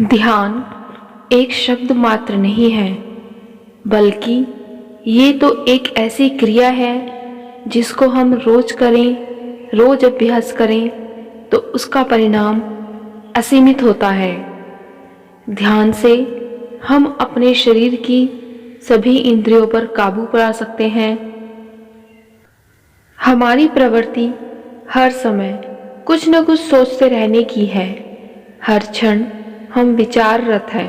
ध्यान एक शब्द मात्र नहीं है, बल्कि ये तो एक ऐसी क्रिया है जिसको हम रोज करें, रोज अभ्यास करें तो उसका परिणाम असीमित होता है। ध्यान से हम अपने शरीर की सभी इंद्रियों पर काबू पा सकते हैं। हमारी प्रवृत्ति हर समय कुछ न कुछ सोचते रहने की है। हर क्षण हम विचाररत हैं।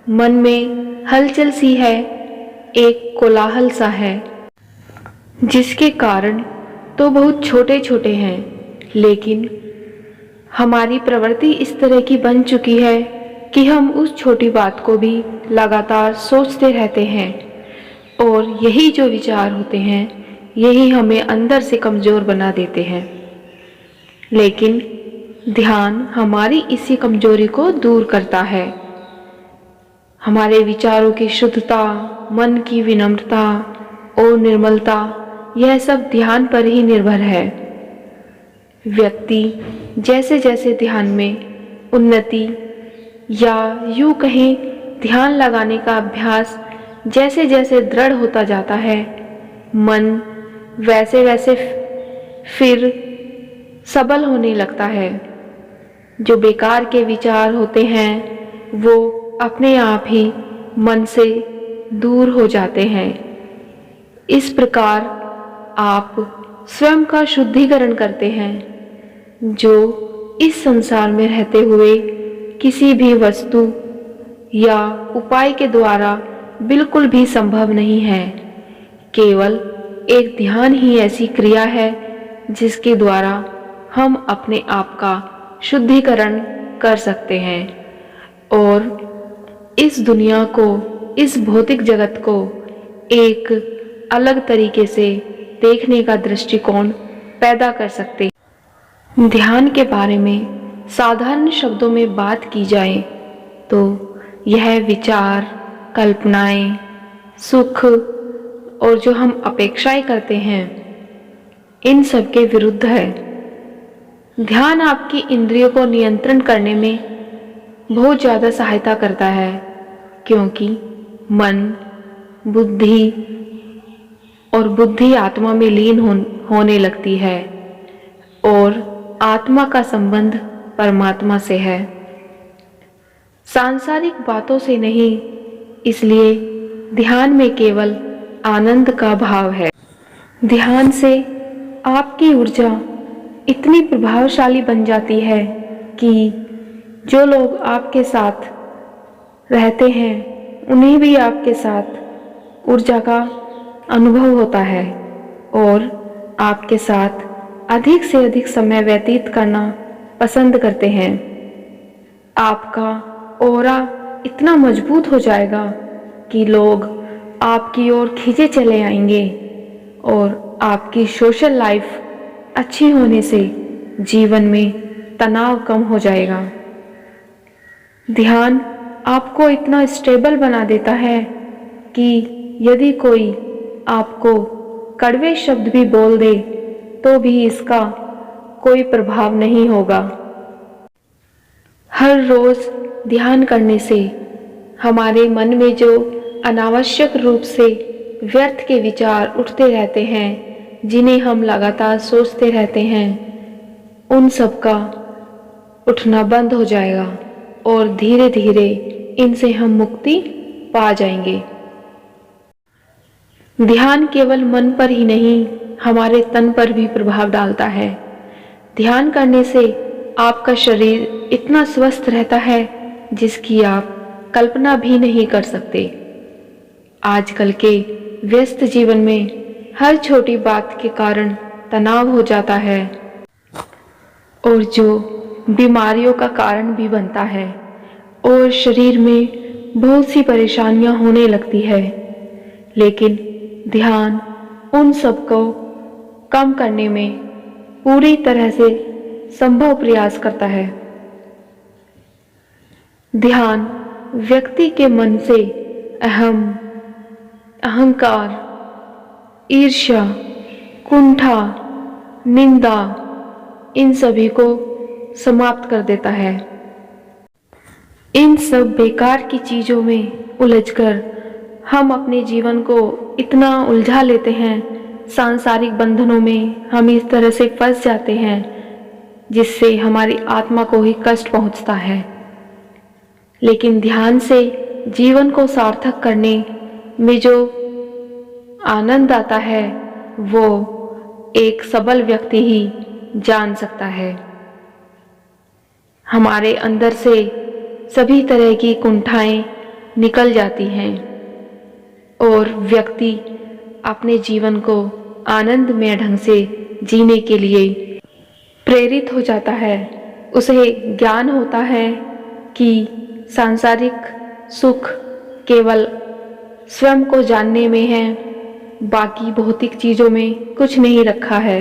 मन में हलचल सी है, एक कोलाहल सा है, जिसके कारण तो बहुत छोटे छोटे हैं, लेकिन हमारी प्रवृत्ति इस तरह की बन चुकी है कि हम उस छोटी बात को भी लगातार सोचते रहते हैं। और यही जो विचार होते हैं, यही हमें अंदर से कमज़ोर बना देते हैं। लेकिन ध्यान हमारी इसी कमजोरी को दूर करता है। हमारे विचारों की शुद्धता, मन की विनम्रता और निर्मलता, यह सब ध्यान पर ही निर्भर है। व्यक्ति जैसे जैसे ध्यान में उन्नति, या यूं कहें ध्यान लगाने का अभ्यास जैसे जैसे दृढ़ होता जाता है, मन वैसे वैसे फिर सबल होने लगता है। जो बेकार के विचार होते हैं वो अपने आप ही मन से दूर हो जाते हैं। इस प्रकार आप स्वयं का शुद्धिकरण करते हैं, जो इस संसार में रहते हुए किसी भी वस्तु या उपाय के द्वारा बिल्कुल भी संभव नहीं है। केवल एक ध्यान ही ऐसी क्रिया है जिसके द्वारा हम अपने आप का शुद्धिकरण कर सकते हैं और इस दुनिया को, इस भौतिक जगत को एक अलग तरीके से देखने का दृष्टिकोण पैदा कर सकते हैं। ध्यान के बारे में साधारण शब्दों में बात की जाए तो यह विचार, कल्पनाएं, सुख और जो हम अपेक्षाएं करते हैं, इन सब के विरुद्ध है। ध्यान आपकी इंद्रियों को नियंत्रण करने में बहुत ज़्यादा सहायता करता है, क्योंकि मन, बुद्धि और बुद्धि आत्मा में लीन होने लगती है और आत्मा का संबंध परमात्मा से है, सांसारिक बातों से नहीं। इसलिए ध्यान में केवल आनंद का भाव है। ध्यान से आपकी ऊर्जा इतनी प्रभावशाली बन जाती है कि जो लोग आपके साथ रहते हैं उन्हें भी आपके साथ ऊर्जा का अनुभव होता है और आपके साथ अधिक से अधिक समय व्यतीत करना पसंद करते हैं। आपका ऑरा इतना मजबूत हो जाएगा कि लोग आपकी ओर खींचे चले आएंगे और आपकी सोशल लाइफ अच्छी होने से जीवन में तनाव कम हो जाएगा। ध्यान आपको इतना स्टेबल बना देता है कि यदि कोई आपको कड़वे शब्द भी बोल दे तो भी इसका कोई प्रभाव नहीं होगा। हर रोज ध्यान करने से हमारे मन में जो अनावश्यक रूप से व्यर्थ के विचार उठते रहते हैं, जिन्हें हम लगातार सोचते रहते हैं, उन सब का उठना बंद हो जाएगा और धीरे धीरे इनसे हम मुक्ति पा जाएंगे। ध्यान केवल मन पर ही नहीं, हमारे तन पर भी प्रभाव डालता है। ध्यान करने से आपका शरीर इतना स्वस्थ रहता है जिसकी आप कल्पना भी नहीं कर सकते। आजकल के व्यस्त जीवन में हर छोटी बात के कारण तनाव हो जाता है और जो बीमारियों का कारण भी बनता है और शरीर में बहुत सी परेशानियां होने लगती है। लेकिन ध्यान उन सब को कम करने में पूरी तरह से संभव प्रयास करता है। ध्यान व्यक्ति के मन से अहंकार, ईर्ष्या, कुंठा, निंदा, इन सभी को समाप्त कर देता है। इन सब बेकार की चीज़ों में उलझकर हम अपने जीवन को इतना उलझा लेते हैं, सांसारिक बंधनों में हम इस तरह से फंस जाते हैं जिससे हमारी आत्मा को ही कष्ट पहुंचता है। लेकिन ध्यान से जीवन को सार्थक करने में जो आनंद आता है वो एक सबल व्यक्ति ही जान सकता है। हमारे अंदर से सभी तरह की कुंठाएं निकल जाती हैं और व्यक्ति अपने जीवन को आनंदमय ढंग से जीने के लिए प्रेरित हो जाता है। उसे ज्ञान होता है कि सांसारिक सुख केवल स्वयं को जानने में है, बाकी भौतिक चीज़ों में कुछ नहीं रखा है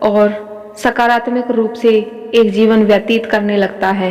और सकारात्मक रूप से एक जीवन व्यतीत करने लगता है।